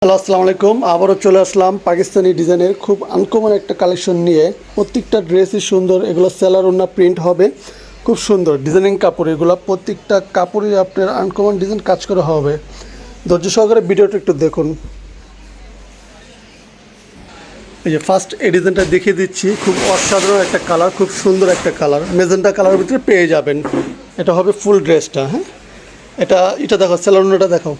Hello, আসসালামু আলাইকুম। আবারও চলে আসলাম পাকিস্তানি ডিজাইনের খুব আনকমন একটা কালেকশন নিয়ে। প্রত্যেকটা ড্রেসই সুন্দর, এগুলো সেলার ওড়না প্রিন্ট হবে, খুব সুন্দর ডিজাইনিং কাপড়। এগুলো প্রত্যেকটা কাপড়ই আপনার আনকমন ডিজাইন কাজ করা হবে। ধৈর্য সহকারে ভিডিওটা একটু দেখুন। এই যে ফার্স্ট এই ডিজাইনটা দেখিয়ে দিচ্ছি, খুব অসাধারণ একটা কালার, খুব সুন্দর একটা কালার, মেজেন্টা কালারের ভিতরে পেয়ে যাবেন। এটা হবে ফুল ড্রেসটা। হ্যাঁ, এটা দেখো, সেলার ওড়নাটা দেখো।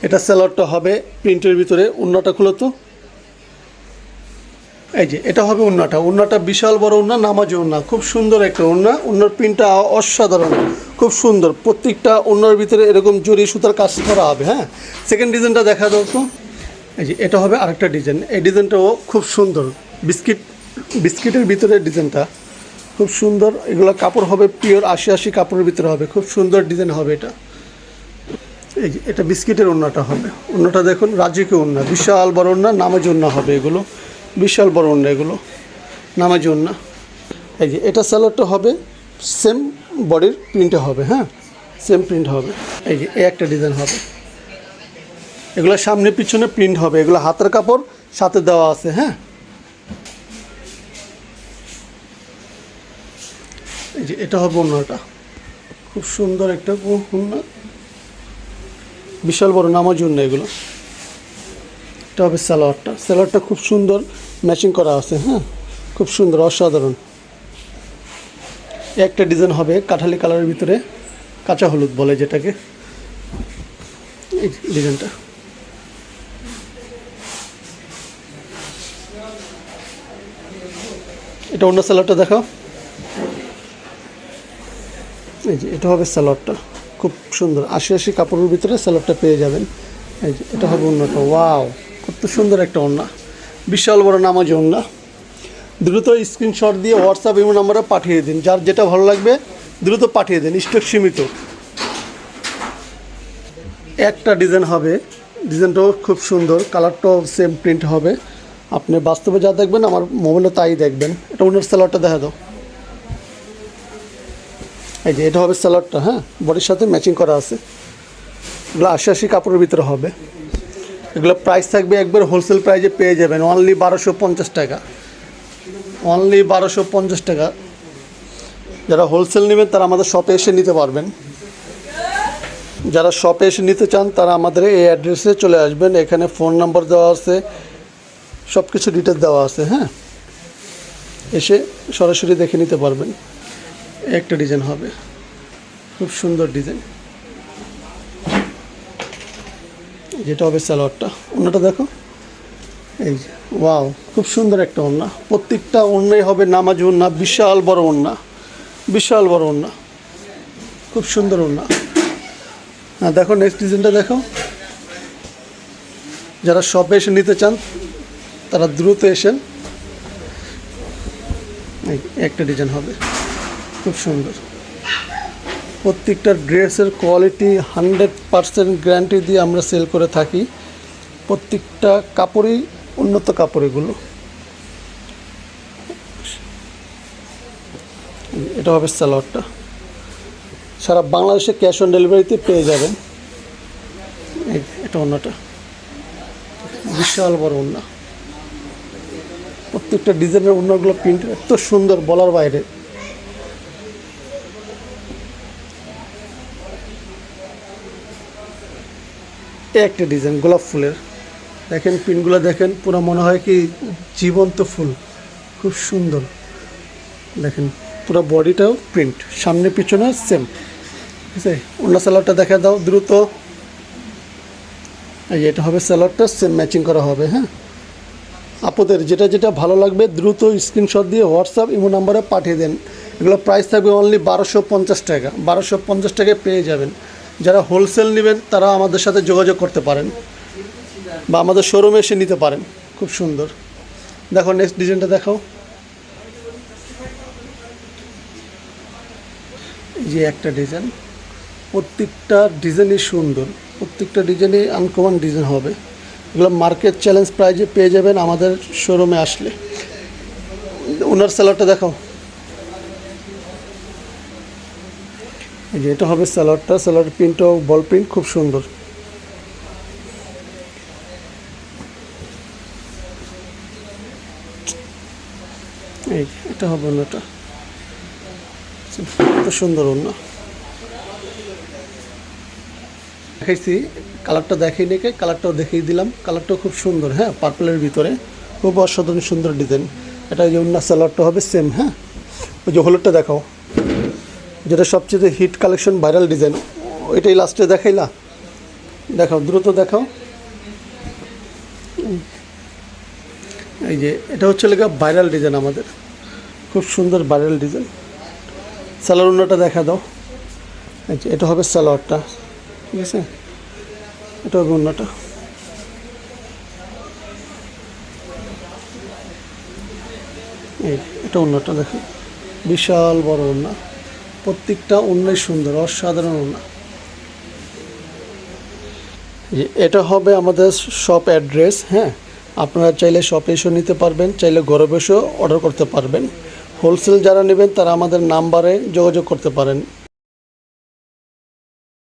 এটা সেলারটা হবে প্রিন্টের ভিতরে। ওড়নাটা খুলো তো। এই যে এটা হবে ওড়নাটা বিশাল বড় ওড়না, নামাজি ওড়না, খুব সুন্দর একটা ওড়না। ওড়নার প্রিন্টটা অসাধারণ, খুব সুন্দর। প্রত্যেকটা ওড়নার ভিতরে এরকম জরি সুতার কাজ করা হবে। হ্যাঁ, সেকেন্ড ডিজাইনটা দেখা দাও তো। এই যে এটা হবে আরেকটা ডিজাইন। এই ডিজাইনটাও খুব সুন্দর, বিস্কিটের ভিতরে ডিজাইনটা খুব সুন্দর। এগুলো কাপড় হবে পিওর ৮০ কাপড়ের ভিতরে হবে, খুব সুন্দর ডিজাইন হবে এটা। এই যে এটা বিস্কিটের ওড়নাটা হবে। ওড়নাটা দেখুন, রাজিকে ওড়না, বিশাল বড় ওড়না, নামাজি ওড়না হবে এগুলো, বিশাল বড় ওড়না এগুলো, নামাজি ওড়না। এই যে এটা সালোয়ারটা হবে সেম বডির প্রিন্টে হবে। হ্যাঁ, সেম প্রিন্ট হবে। এই যে একটা ডিজাইন হবে, এগুলো সামনে পিছনে প্রিন্ট হবে। এগুলো হাতের কাপড় সাথে দেওয়া আছে। হ্যাঁ, এই যে এটা হবে ওড়নাটা, খুব সুন্দর একটা ওড়না, বিশাল বড় নামাজি ওড়না এগুলো। এটা হবে সালোয়ারটা খুব সুন্দর ম্যাচিং করা আছে। হ্যাঁ, খুব সুন্দর, অসাধারণ। একটা ডিজাইন হবে কাঠালি কালারের ভিতরে, কাঁচা হলুদ বলে যেটাকে, এই ডিজাইনটা। এটা অন্য সালোয়ারটা দেখাও। এই যে এটা হবে সালোয়ারটা, খুব সুন্দর ৮০ কাপড়ের ভিতরে সালোয়ারটা পেয়ে যাবেন। এই যে এটা হবে ওড়নাটা। ওয়াও, কত সুন্দর একটা ওড়না, বিশাল বড় নামাজি ওড়না। দ্রুত স্ক্রিনশট দিয়ে হোয়াটসঅ্যাপ ইমো নাম্বারে পাঠিয়ে দিন, যার যেটা ভালো লাগবে দ্রুত পাঠিয়ে দিন, স্টক সীমিত। একটা ডিজাইন হবে, ডিজাইনটাও খুব সুন্দর, কালারটাও সেম প্রিন্ট হবে। আপনি বাস্তবে যা দেখবেন আমার মোবাইলে তাই দেখবেন। এটা ওনার সালোয়ারটা দেখা দাও। এই যে এটা হবে সালোয়ারটা। হ্যাঁ, বডির সাথে ম্যাচিং করা আছে। এগুলো ৮০ কাপড়ের ভিতরে হবে। এগুলো প্রাইস থাকবে একবার হোলসেল প্রাইসে পেয়ে যাবেন, অনলি ১২৫০ টাকা, অনলি ১২৫০ টাকা। যারা হোলসেল নেবেন তারা আমাদের শপে এসে নিতে পারবেন। যারা শপে এসে নিতে চান তারা আমাদের এই অ্যাড্রেসে চলে আসবেন। এখানে ফোন নাম্বার দেওয়া আছে, সব কিছু ডিটেলস দেওয়া আছে। হ্যাঁ, এসে সরাসরি দেখে নিতে পারবেন। একটা ডিজাইন হবে, খুব সুন্দর ডিজাইন। যেটা হবে সালোয়ারটা। ওড়নাটা দেখো, এই যে ওয়াও, খুব সুন্দর একটা ওড়না। প্রত্যেকটা ওড়নাই হবে নামাজি ওড়না, বিশাল বড় ওড়না, বিশাল বড় ওড়না, খুব সুন্দর ওড়না। হ্যাঁ, দেখো নেক্সট ডিজাইনটা দেখো। যারা শপে এসে নিতে চান তারা দ্রুত এসেন। একটা ডিজাইন হবে, খুব সুন্দর। প্রত্যেকটা ড্রেসের কোয়ালিটি 100% গ্যারান্টি দিয়ে আমরা সেল করে থাকি। প্রত্যেকটা কাপড়ই উন্নত কাপড় এগুলো। এটা হবে সালোয়ারটা। সারা বাংলাদেশে ক্যাশ অন ডেলিভারিতে পেয়ে যাবেন। এটা ওড়নাটা, বিশাল বড় ওড়না। প্রত্যেকটা ডিজাইনের ওড়নাগুলো প্রিন্ট এত সুন্দর, বলার বাইরে। একটা ডিজাইন গোলাপ ফুলের, দেখেন প্রিন্টগুলো দেখেন, পুরো মনে হয় কি জীবন্ত ফুল, খুব সুন্দর। দেখেন পুরো বডিটাও প্রিন্ট, সামনে পিছনে সেম। ঠিক আছে, অন্য সালোয়ারটা দেখা দাও দ্রুত। এই যে এটা হবে সালোয়ারটা, সেম ম্যাচিং করা হবে। হ্যাঁ, আপনাদের যেটা যেটা ভালো লাগবে দ্রুত স্ক্রিনশট দিয়ে হোয়াটসঅ্যাপ ইমো নাম্বারে পাঠিয়ে দেন। এগুলো প্রাইস থাকবে অনলি ১২৫০ টাকা, ১২৫০ টাকায় পেয়ে যাবেন। যারা হোলসেল নেবেন তারা আমাদের সাথে যোগাযোগ করতে পারেন বা আমাদের শোরুমে এসে নিতে পারেন। খুব সুন্দর। দেখো নেক্সট ডিজাইনটা দেখাও। এই যে একটা ডিজাইন, প্রত্যেকটা ডিজাইনই সুন্দর, প্রত্যেকটা ডিজাইনই আনকমন ডিজাইন হবে। এগুলো মার্কেট চ্যালেঞ্জ প্রাইজে পেয়ে যাবেন আমাদের শোরুমে আসলে। ওনার সালোয়ারটা দেখাও। এই যে এটা হবে সালোয়ারটা, সালোয়ার প্রিন্টও বল প্রিন্ট খুব সুন্দর। এই যে এটা হবে ওন্নাটা, এত সুন্দর ওন্না। দেখাইছি কালারটা দেখাই নাকি, কালারটাও দেখিয়ে দিলাম, কালারটাও খুব সুন্দর। হ্যাঁ, পার্পলের ভিতরে খুব অসাধারণ সুন্দর ডিজাইন। এটা যে ওন্না সালোয়ারটা হবে সেম। হ্যাঁ, ওই যে হলুদটা দেখাও, যেটা সবচেয়ে হিট কালেকশন ভাইরাল ডিজাইন, ওইটাই লাস্টে দেখাইলা, দেখাও দ্রুত দেখাও। এই যে এটা হচ্ছে লেখা ভাইরাল ডিজাইন আমাদের, খুব সুন্দর ভাইরাল ডিজাইন। সালোয়ার ওন্নাটা দেখা দাও। এই যে এটা হবে সালোয়ারটা, ঠিক আছে, এটা হবে ওন্নাটা। এই এটা ওন্নাটা দেখো, বিশাল বড় ওন্না, প্রত্যেকটা ওন্নাই সুন্দর, অসাধারণ ওন্না। এটা হবে আমাদের শপ অ্যাড্রেস। হ্যাঁ, আপনারা চাইলে শপে এসেও নিতে পারবেন, চাইলে ঘরে বসেও অর্ডার করতে পারবেন। হোলসেল যারা নেবেন তারা আমাদের নাম্বারে যোগাযোগ করতে পারেন।